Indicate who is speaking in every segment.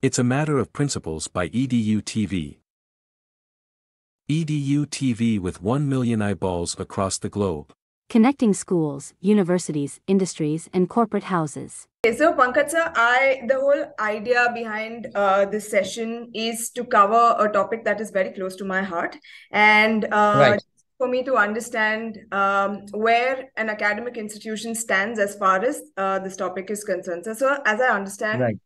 Speaker 1: It's a Matter of Principles by EDU TV. EDU TV with 1 million eyeballs across the globe.
Speaker 2: Connecting schools, universities, industries, and corporate houses.
Speaker 3: Okay, so Pankaj sir, the whole idea behind this session is to cover a topic that is very close to my heart, and
Speaker 4: Right.
Speaker 3: for me to understand where an academic institution stands as far as this topic is concerned. So as I understand,
Speaker 4: Right.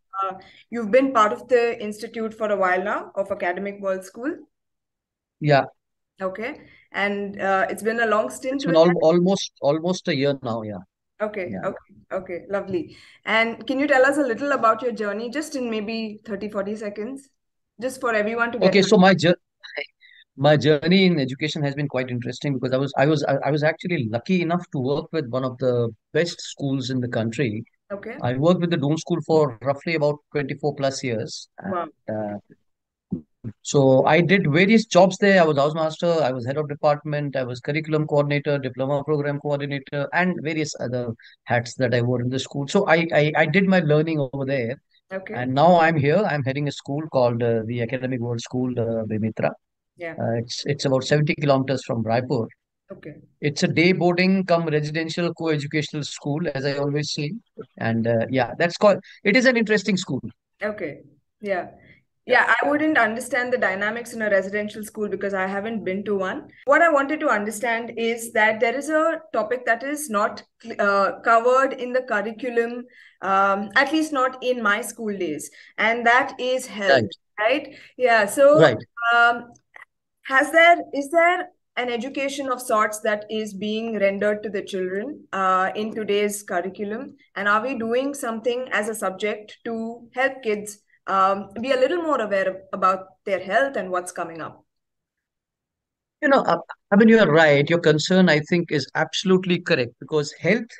Speaker 3: you've been part of the institute for a while now of Academic World School.
Speaker 4: Yeah.
Speaker 3: Okay, and it's been a long stint
Speaker 4: It's been
Speaker 3: with that.
Speaker 4: almost a year now. Yeah.
Speaker 3: Okay,
Speaker 4: Yeah.
Speaker 3: okay, lovely. And can you tell us a little about your journey, just in maybe 30-40 seconds, just for everyone to get
Speaker 4: Okay. So my journey in education has been quite interesting because I was actually lucky enough to work with one of the best schools in the country.
Speaker 3: Okay,
Speaker 4: I worked with the Doon School for roughly about 24 plus years.
Speaker 3: wow,
Speaker 4: So I did various jobs there. I was housemaster, I was head of department, I was curriculum coordinator, diploma program coordinator, and various other hats that I wore in the school. So I did my learning over there.
Speaker 3: okay,
Speaker 4: And now I'm here. I'm heading a school called the Academic World School, Bemitra.
Speaker 3: yeah,
Speaker 4: It's about 70 kilometers from Raipur.
Speaker 3: okay,
Speaker 4: It's a day boarding come residential co-educational school, as I always say. And yeah, it is an interesting school.
Speaker 3: okay, yeah.
Speaker 4: Yeah.
Speaker 3: Yeah, I wouldn't understand the dynamics in a residential school because I haven't been to one. What I wanted to understand is that there is a topic that is not covered in the curriculum, at least not in my school days, and that is health,
Speaker 4: Right,
Speaker 3: right? Yeah, so
Speaker 4: right.
Speaker 3: um, is there an education of sorts that is being rendered to the children in today's curriculum? And are we doing something as a subject to help kids be a little more aware about their health and what's coming up?
Speaker 4: You know, I mean, you are right. Your concern, I think, is absolutely correct because health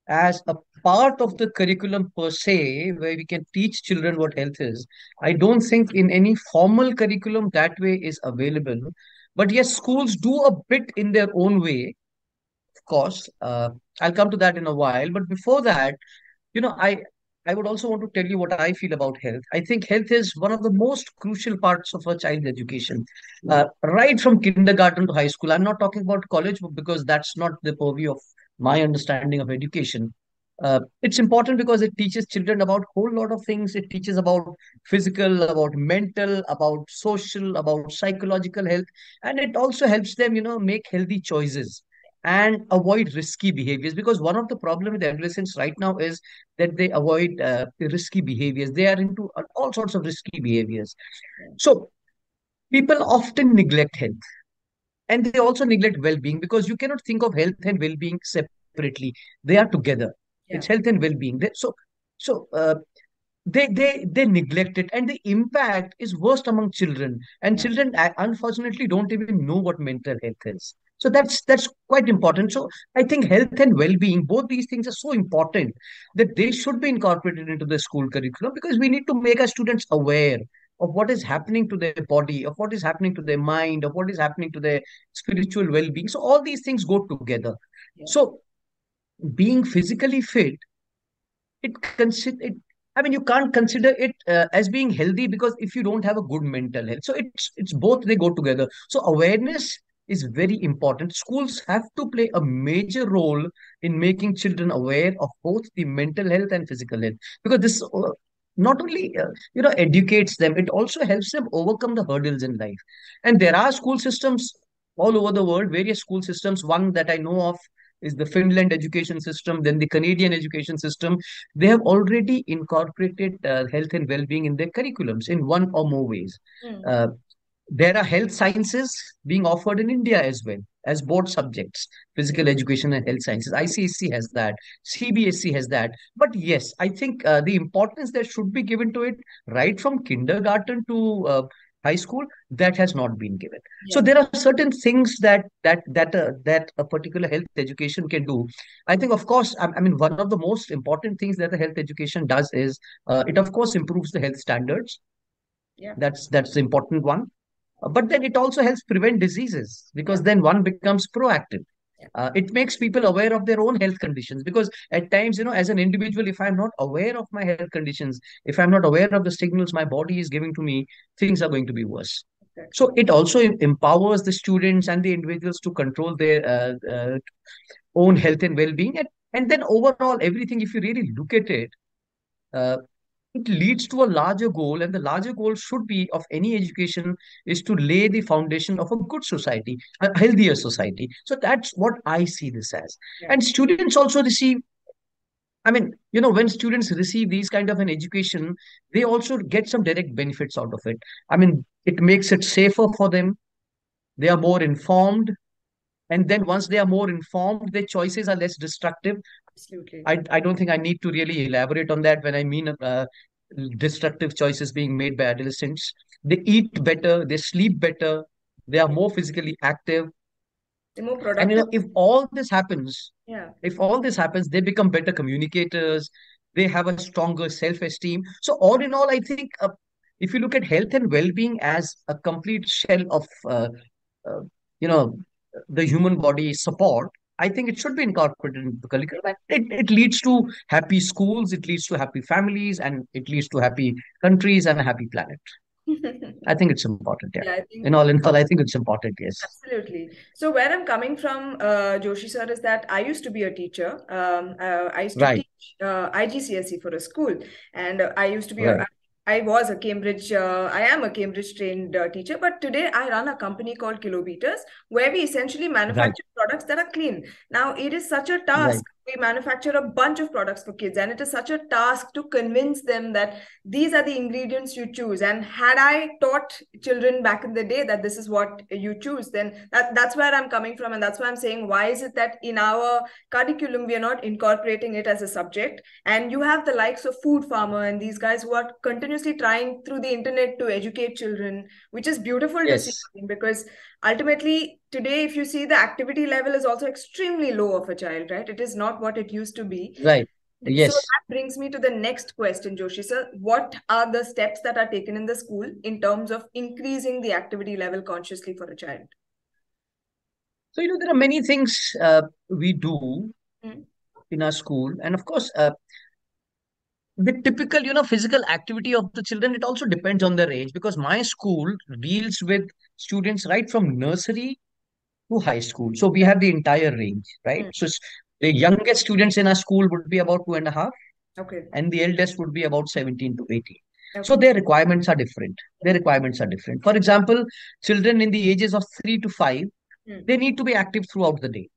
Speaker 4: as a part of the curriculum per se, where we can teach children what health is, I don't think in any formal curriculum that way is available. But yes, schools do a bit in their own way, of course. I'll come to that in a while. But before that, you know, I would also want to tell you what I feel about health. I think health is one of the most crucial parts of a child's education, right from kindergarten to high school. I'm not talking about college because that's not the purview of my understanding of education. It's important because it teaches children about whole lot of things. It teaches about physical, about mental, about social, about psychological health, and it also helps them, make healthy choices and avoid risky behaviors. Because one of the problem with adolescents right now is that they avoid the risky behaviors. They are into all sorts of risky behaviors. So people often neglect health and they also neglect well-being because you cannot think of health and well-being separately. They are together.
Speaker 3: Yeah,
Speaker 4: It's health and well-being. So they neglect it, and the impact is worst among children. And
Speaker 3: yeah,
Speaker 4: children, unfortunately, don't even know what mental health is. So that's quite important. So I think health and well-being, both these things are so important that they should be incorporated into the school curriculum because we need to make our students aware of what is happening to their body, of what is happening to their mind, of what is happening to their spiritual well-being. So all these things go together.
Speaker 3: yeah,
Speaker 4: So being physically fit, it I mean, you can't consider it as being healthy because if you don't have a good mental health, so it's both, they go together. So awareness is very important. Schools have to play a major role in making children aware of both the mental health and physical health, because this not only educates them, it also helps them overcome the hurdles in life. And there are school systems all over the world, various school systems. One that I know of is the Finland education system, then the Canadian education system. They have already incorporated health and well-being in their curriculums in one or more ways.
Speaker 3: hmm,
Speaker 4: Uh, there are health sciences being offered in India as well as board subjects,
Speaker 3: yeah,
Speaker 4: physical education and health sciences. ICSC has that, CBSC has that. But yes, I think the importance that should be given to it right from kindergarten to high school, that has not been given. So
Speaker 3: yeah,
Speaker 4: there are certain things that a particular health education can do. I think, of course, I mean, one of the most important things that the health education does is it, of course, improves the health standards.
Speaker 3: yeah,
Speaker 4: That's the important one. But then it also helps prevent diseases because
Speaker 3: yeah,
Speaker 4: then one becomes proactive. It makes people aware of their own health conditions, because at times, as an individual, if I'm not aware of my health conditions, if I'm not aware of the signals my body is giving to me, things are going to be worse.
Speaker 3: Exactly.
Speaker 4: So it also empowers the students and the individuals to control their own health and well-being. And then overall, everything, if you really look at it, uh, it leads to a larger goal, and the larger goal should be of any education is to lay the foundation of a good society, a healthier society. So that's what I see this as.
Speaker 3: Yeah.
Speaker 4: And students also receive, I mean, when students receive these kind of an education, they also get some direct benefits out of it. I mean, it makes it safer for them. They are more informed, and then once they are more informed, their choices are less destructive.
Speaker 3: Absolutely.
Speaker 4: I don't think I need to really elaborate on that when I mean destructive choices being made by adolescents. They eat better, they sleep better, they are more physically active.
Speaker 3: They're more
Speaker 4: And
Speaker 3: productive.
Speaker 4: if all this happens,
Speaker 3: Yeah.
Speaker 4: they become better communicators, they have a stronger self-esteem. So all in all, I think if you look at health and well-being as a complete shell of uh, you know the human body support, I think it should be incorporated into the curriculum. And it leads to happy schools, it leads to happy families, and it leads to happy countries and a happy planet. I think it's important, yeah.
Speaker 3: Yeah, I think
Speaker 4: In all, I think it's important, yes.
Speaker 3: absolutely. So where I'm coming from, Joshi sir, is that I used to be a teacher. I used to
Speaker 4: Right,
Speaker 3: teach IGCSE for a school, and I used to be
Speaker 4: right,
Speaker 3: I was a Cambridge. I am a Cambridge trained teacher, but today I run a company called Kilometers, where we essentially
Speaker 4: right,
Speaker 3: manufacture products that are clean. Now it is such a task.
Speaker 4: right.
Speaker 3: We manufacture a bunch of products for kids, and it is such a task to convince them that these are the ingredients you choose. And had I taught children back in the day that this is what you choose, then that's where I'm coming from. And that's why I'm saying, why is it that in our curriculum, we are not incorporating it as a subject? And you have the likes of Food Farmer and these guys who are continuously trying through the internet to educate children, which is beautiful to see,
Speaker 4: Yes,
Speaker 3: because ultimately today, if you see, the activity level is also extremely low of a child, right? It is not what it used to be.
Speaker 4: right.
Speaker 3: So
Speaker 4: Yes.
Speaker 3: that brings me to the next question, Joshi sir. What are the steps that are taken in the school in terms of increasing the activity level consciously for a child?
Speaker 4: So, there are many things we do
Speaker 3: Mm.
Speaker 4: in our school. And of course, the typical, physical activity of the children, it also depends on their age, because my school deals with students right from nursery to high school. So we have the entire range, right?
Speaker 3: Mm.
Speaker 4: So the youngest students in our school would be about 2.5,
Speaker 3: Okay.
Speaker 4: and the eldest would be about 17 to 18. So
Speaker 3: Okay.
Speaker 4: their requirements are different. Their requirements are different. For example, children in the ages of 3 to 5,
Speaker 3: Mm.
Speaker 4: they need to be active throughout the day,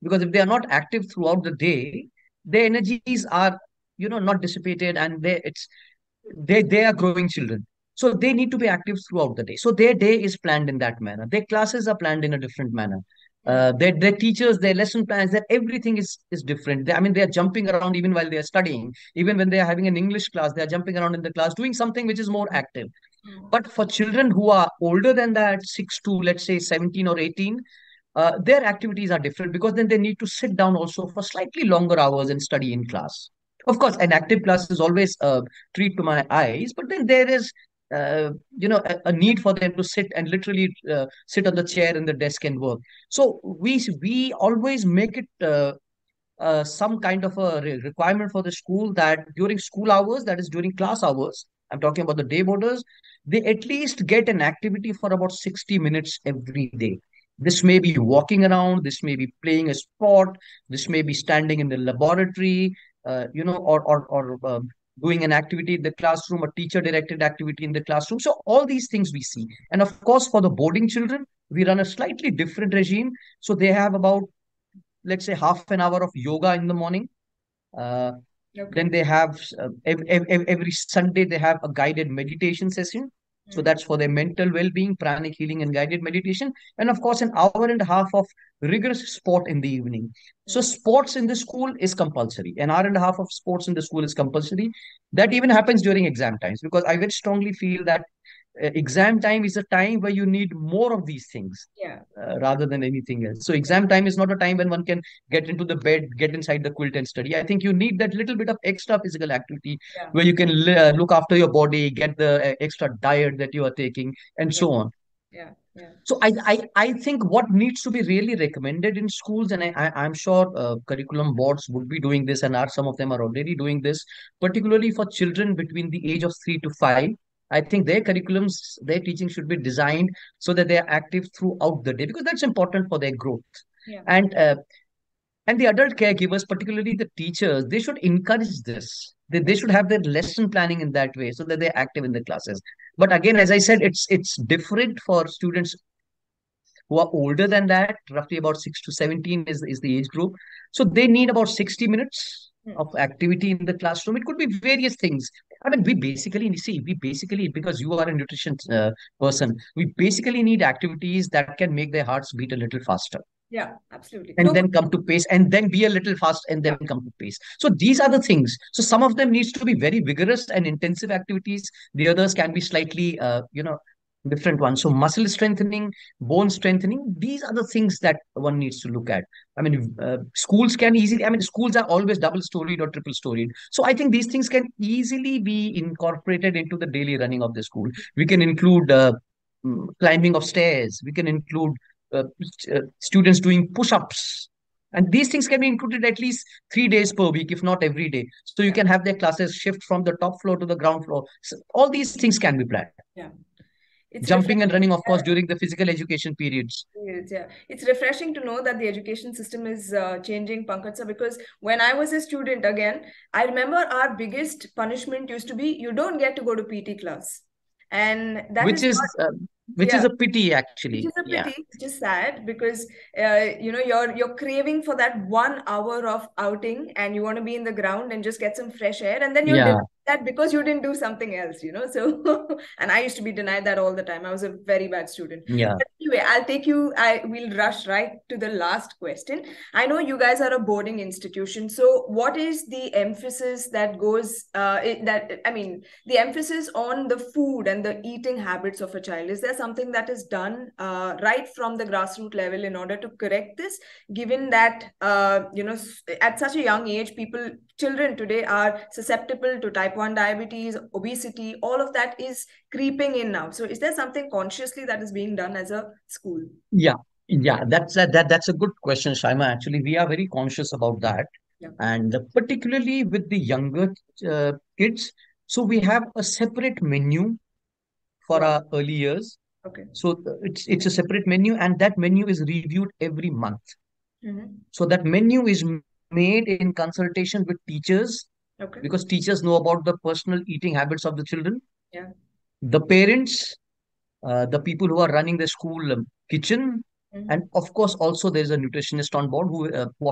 Speaker 4: because if they are not active throughout the day, their energies are, not dissipated, and they are growing children, so they need to be active throughout the day. So their day is planned in that manner, their classes are planned in a different manner.
Speaker 3: Mm.
Speaker 4: Their teachers, their lesson plans, their everything is different. I mean, they are jumping around even while they are studying. Even when they are having an English class, they are jumping around in the class doing something which is more active.
Speaker 3: Mm.
Speaker 4: But for children who are older than that, 6 to, let's say, 17 or 18, their activities are different, because then they need to sit down also for slightly longer hours and study in class. Of course, an active class is always a treat to my eyes, but then there is, a need for them to sit and literally sit on the chair and the desk and work. So we always make it some kind of a requirement for the school that during school hours, that is during class hours, I'm talking about the day boarders, they at least get an activity for about 60 minutes every day. This may be walking around, this may be playing a sport, this may be standing in the laboratory, or doing an activity in the classroom, a teacher directed activity in the classroom. So all these things we see. And of course, for the boarding children, we run a slightly different regime. So they have about, let's say, half an hour of yoga in the morning. Uh, then
Speaker 3: Okay.
Speaker 4: they have every Sunday they have a guided meditation session. So
Speaker 3: Mm.
Speaker 4: that's for their mental well-being, pranic healing, and guided meditation. And of course, an hour and a half of rigorous sport in the evening. So
Speaker 3: Mm.
Speaker 4: sports in the school is compulsory. An hour and a half of sports in the school is compulsory. That even happens during exam times, because I very strongly feel that exam time is a time where you need more of these things
Speaker 3: Yeah.
Speaker 4: rather than anything else. So exam time is not a time when one can get into the bed, get inside the quilt and study. I think you need that little bit of extra physical activity
Speaker 3: Yeah.
Speaker 4: where you can look after your body, get the extra diet that you are taking, and
Speaker 3: Yeah.
Speaker 4: so on.
Speaker 3: Yeah. Yeah.
Speaker 4: So I think what needs to be really recommended in schools, and I'm sure curriculum boards would be doing this, and are some of them are already doing this, particularly for children between the age of 3 to 5. I think their curriculums, their teaching should be designed so that they are active throughout the day, because that's important for their growth.
Speaker 3: Yeah.
Speaker 4: And the adult caregivers, particularly the teachers, they should encourage this. They should have their lesson planning in that way so that they're active in the classes. But again, as I said, it's different for students who are older than that. Roughly about 6 to 17 is the age group. So they need about 60 minutes
Speaker 3: Hmm.
Speaker 4: of activity in the classroom. It could be various things. I mean, we basically, because you are a nutrition person, we basically need activities that can make their hearts beat a little faster,
Speaker 3: Yeah, absolutely.
Speaker 4: and
Speaker 3: No,
Speaker 4: then come to pace, and then be a little fast, and then
Speaker 3: yeah.
Speaker 4: come to pace. So these are the things. So some of them needs to be very vigorous and intensive activities. The others can be slightly different ones. So muscle strengthening, bone strengthening, these are the things that one needs to look at. I mean, schools can easily, I mean, schools are always double storied or triple storied, so I think these things can easily be incorporated into the daily running of the school. We can include climbing of stairs. We can include students doing push-ups, and these things can be included at least 3 days per week, if not every day, so you
Speaker 3: Yeah.
Speaker 4: can have their classes shift from the top floor to the ground floor. So all these things can be planned.
Speaker 3: Yeah. It's
Speaker 4: Jumping and
Speaker 3: refreshing.
Speaker 4: running, of course, during the physical education periods.
Speaker 3: Yes, yeah. It's refreshing to know that the education system is changing, Pankaj sir, because when I was a student, again, I remember our biggest punishment used to be you don't get to go to PT class. And that
Speaker 4: which
Speaker 3: is not,
Speaker 4: is uh, which is
Speaker 3: yeah,
Speaker 4: a pity,
Speaker 3: which
Speaker 4: actually.
Speaker 3: is a
Speaker 4: Yeah.
Speaker 3: pity, which is sad because you're craving for that 1 hour of outing and you want to be in the ground and just get some fresh air, and then you're
Speaker 4: Yeah.
Speaker 3: denied that because you didn't do something else, so and I used to be denied that all the time. I was a very bad student.
Speaker 4: Yeah.
Speaker 3: But anyway, I will rush right to the last question. I know you guys are a boarding institution, so what is the emphasis that goes that I mean the emphasis on the food and the eating habits of a child? Is there something that is done right from the grassroots level in order to correct this, given that at such a young age children today are susceptible to type 1 diabetes, obesity, all of that is creeping in now. So is there something consciously that is being done as a school?
Speaker 4: Yeah. Yeah, that's a good question, Shaima. Actually, we are very conscious about that,
Speaker 3: Yeah.
Speaker 4: and particularly with the younger kids. So we have a separate menu for
Speaker 3: Wow.
Speaker 4: our early years.
Speaker 3: Okay.
Speaker 4: So it's a separate menu, and that menu is reviewed every month.
Speaker 3: Mm-hmm.
Speaker 4: So that menu is made in consultation with teachers,
Speaker 3: Okay.
Speaker 4: because teachers know about the personal eating habits of the children,
Speaker 3: Yeah.
Speaker 4: the parents, the people who are running the school kitchen, and
Speaker 3: Mm-hmm.
Speaker 4: of course also there's a nutritionist on board who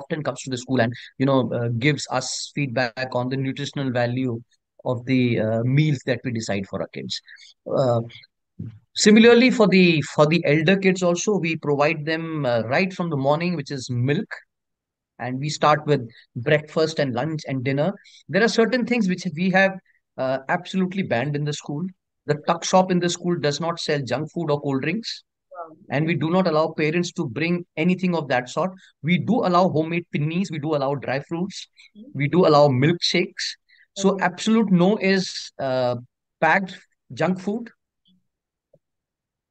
Speaker 4: often comes to the school and gives us feedback on the nutritional value of the meals that we decide for our kids. Uh, Similarly, for the elder kids also, we provide them right from the morning, which is milk, and we start with breakfast and lunch and dinner. There are certain things which we have absolutely banned in the school. The tuck shop in the school does not sell junk food or cold drinks,
Speaker 3: Wow.
Speaker 4: and
Speaker 3: Okay.
Speaker 4: we do not allow parents to bring anything of that sort. We do allow homemade pinnies, we do allow dry fruits, we do allow milkshakes. So
Speaker 3: Okay.
Speaker 4: absolute no is packed junk food,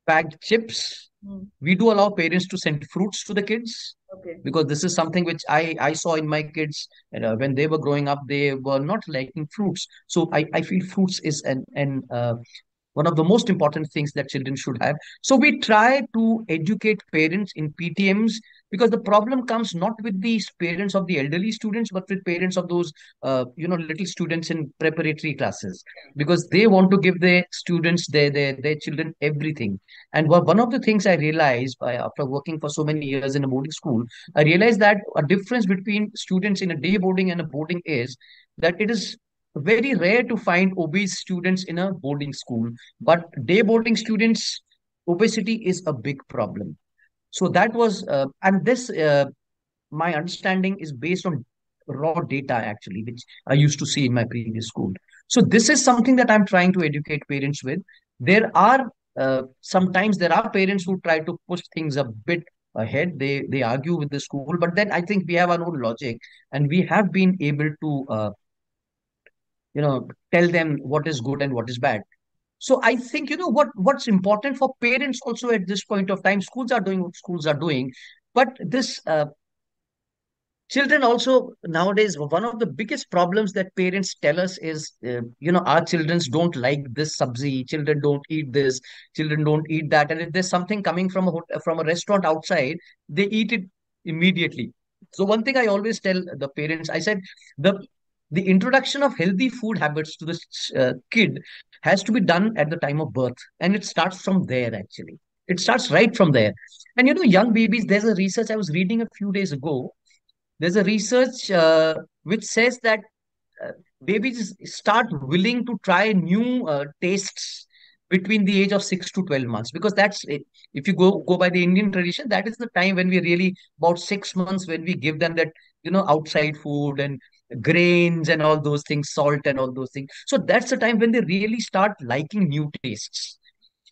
Speaker 4: packed chips.
Speaker 3: Mm.
Speaker 4: We do allow parents to send fruits to the kids,
Speaker 3: Okay.
Speaker 4: because this is something which I saw in my kids when they were growing up. They were not liking fruits. So I feel fruits is an one of the most important things that children should have. So we try to educate parents in PTMs, because the problem comes not with the parents of the elderly students, but with parents of those little students in preparatory classes, because they want to give their students, their children, everything. And one of the things I realized after working for so many years in a boarding school, I realized that a difference between students in a day boarding and a boarding is that it is very rare to find obese students in a boarding school, but day boarding students, obesity is a big problem. So that was, and this, my understanding is based on raw data, actually, which I used to see in my previous school. So this is something that I'm trying to educate parents with. There are sometimes there are parents who try to push things a bit ahead. They argue with the school, but then I think we have our own logic, and we have been able to tell them what is good and what is bad. So I think, what's important for parents also at this point of time, schools are doing what schools are doing, but this children also nowadays, one of the biggest problems that parents tell us is, our children don't like this sabzi, children don't eat this, children don't eat that, and if there's something coming from from a restaurant outside, they eat it immediately. So one thing I always tell the parents, I said, the the introduction of healthy food habits to the kid has to be done at the time of birth, and it starts from there. Actually, it starts right from there. And young babies, there's a research I was reading a few days ago. There's a research which says that uh, babies start willing to try new tastes between the age of 6 to 12 months, because that's it. If you go by the Indian tradition, that is the time when we really, about 6 months, when we give them that outside food and grains and all those things, salt and all those things. So that's the time when they really start liking new tastes.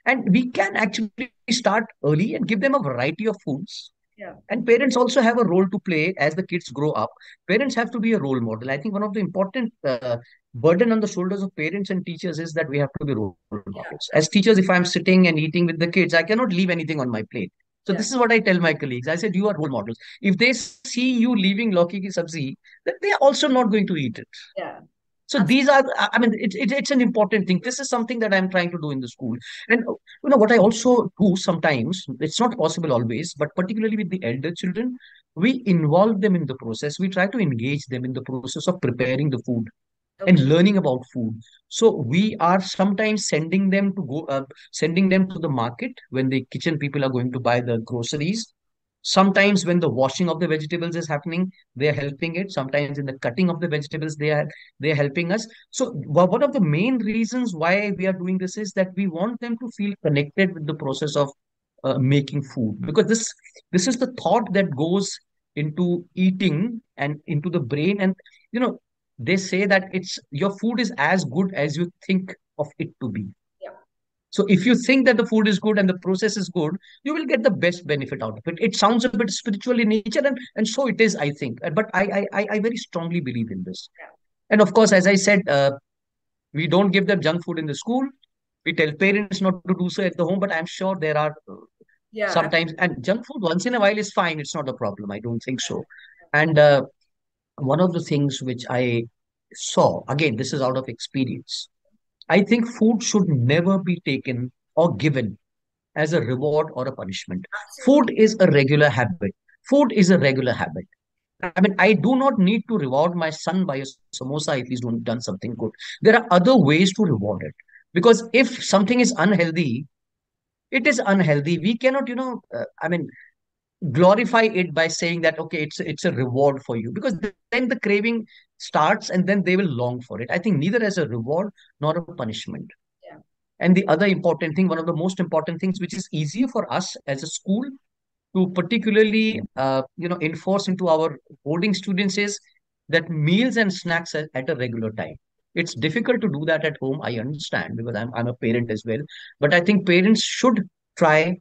Speaker 4: And we can actually start early and give them a variety of foods.
Speaker 3: Yeah.
Speaker 4: And parents also have a role to play as the kids grow up. Parents have to be a role model. I think one of the important burden on the shoulders of parents and teachers is that we have to be role models.
Speaker 3: Yeah.
Speaker 4: As teachers, if I'm sitting and eating with the kids, I cannot leave anything on my plate. So this
Speaker 3: Yeah.
Speaker 4: is what I tell my colleagues. I said, you are role models. If they see you leaving Loki ki sabzi, then they are also not going to eat it.
Speaker 3: Yeah.
Speaker 4: So these are, I mean, it's an important thing. This is something that I'm trying to do in the school. And what I also do sometimes, it's not possible always, but particularly with the elder children, we involve them in the process. We try to engage them in the process of preparing the food and
Speaker 3: Okay.
Speaker 4: learning about food. So we are sometimes sending them to the market when the kitchen people are going to buy the groceries. Sometimes when the washing of the vegetables is happening, they are helping it. Sometimes in the cutting of the vegetables, they are helping us. So one of the main reasons why we are doing this is that we want them to feel connected with the process of making food, because this is the thought that goes into eating and into the brain. And you know they say that it's your food is as good as you think of it to be.
Speaker 3: Yeah.
Speaker 4: So if you think that the food is good and the process is good, you will get the best benefit out of it. It sounds a bit spiritual in nature, and so it is, I think. But I very strongly believe in this.
Speaker 3: Yeah.
Speaker 4: And of course, as I said, we don't give them junk food in the school. We tell parents not to do so at the home, but I'm sure there are
Speaker 3: Yeah.
Speaker 4: sometimes, and junk food once in a while is fine. It's not a problem. I don't think so. And one of the things which I saw, again, this is out of experience. I think food should never be taken or given as a reward or a punishment. Food
Speaker 3: Absolutely.
Speaker 4: is a regular habit. Food is a regular habit. I mean, I do not need to reward my son by a samosa if he's done something good. There are other ways to reward it. Because if something is unhealthy, it is unhealthy. We cannot, I mean, glorify it by saying that, okay, it's a reward for you, because then the craving starts and then they will long for it. I think neither as a reward nor a punishment.
Speaker 3: Yeah.
Speaker 4: And the other important thing, one of the most important things which is easier for us as a school to particularly enforce into our boarding students is that meals and snacks at a regular time. It's difficult to do that at home, I understand, because I'm a parent as well. But I think parents should try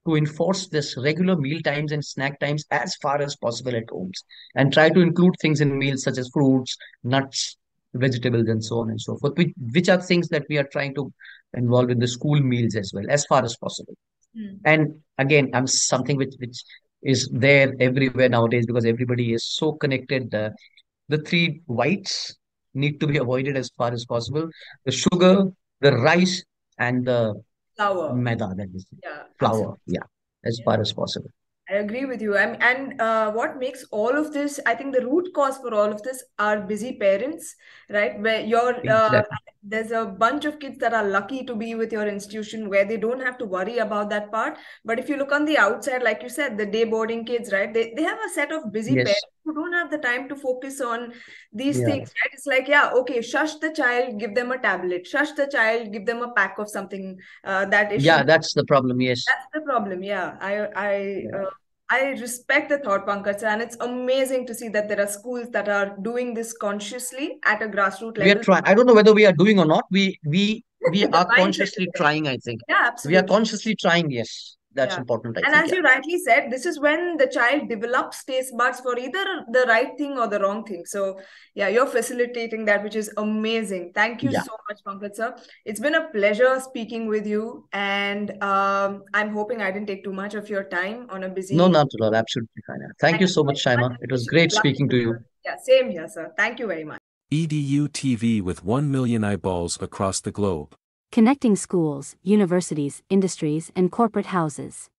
Speaker 4: to enforce this regular meal times and snack times as far as possible at homes, and try to include things in meals such as fruits, nuts, vegetables, and so on and so forth, which are things that we are trying to involve in the school meals as well, as far as possible.
Speaker 3: Mm.
Speaker 4: And again, I'm something which is there everywhere nowadays, because everybody is so connected. The three whites need to be avoided as far as possible: the sugar, the rice, and the
Speaker 3: Flower.
Speaker 4: maida, that is
Speaker 3: Yeah. Absolutely.
Speaker 4: flour. Yeah, as far as possible.
Speaker 3: I agree with you. And what makes all of this, I think the root cause for all of this are busy parents, right? Where
Speaker 4: Exactly.
Speaker 3: there's a bunch of kids that are lucky to be with your institution where they don't have to worry about that part. But if you look on the outside, like you said, the day boarding kids, right? They have a set of busy
Speaker 4: Yes.
Speaker 3: parents who don't have the time to focus on these
Speaker 4: Yeah.
Speaker 3: things, right? It's like, yeah, okay, shush the child, give them a tablet, shush the child, give them a pack of something that it
Speaker 4: Yeah,
Speaker 3: should.
Speaker 4: that's the problem. Yes.
Speaker 3: That's the problem. Yeah,
Speaker 4: Yeah.
Speaker 3: I respect the thought, Pankaj, and it's amazing to see that there are schools that are doing this consciously at a grassroots
Speaker 4: We are
Speaker 3: level.
Speaker 4: trying. I don't know whether we are doing or not. We
Speaker 3: The
Speaker 4: are
Speaker 3: mindset is
Speaker 4: consciously
Speaker 3: there.
Speaker 4: trying, I think.
Speaker 3: Yeah,
Speaker 4: We are
Speaker 3: absolutely.
Speaker 4: consciously trying, yes. That's
Speaker 3: Yeah.
Speaker 4: important, I
Speaker 3: And
Speaker 4: think.
Speaker 3: as
Speaker 4: Yeah.
Speaker 3: you rightly said, this is when the child develops taste buds for either the right thing or the wrong thing. So, yeah, you're facilitating that, which is amazing. Thank you
Speaker 4: Yeah.
Speaker 3: so much, Pankaj sir. It's been a pleasure speaking with you. And I'm hoping I didn't take too much of your time on a
Speaker 4: No,
Speaker 3: busy.
Speaker 4: not at all. Absolutely fine. Thank
Speaker 3: Thank
Speaker 4: you
Speaker 3: you
Speaker 4: so
Speaker 3: very
Speaker 4: much,
Speaker 3: much.
Speaker 4: Shaima.
Speaker 3: And
Speaker 4: It was
Speaker 3: wishing you
Speaker 4: great
Speaker 3: luck in
Speaker 4: speaking
Speaker 3: the
Speaker 4: to you.
Speaker 3: future. Yeah, same here, sir. Thank you very much.
Speaker 1: EDU TV with 1 million eyeballs across the globe.
Speaker 2: Connecting schools, universities, industries, and corporate houses.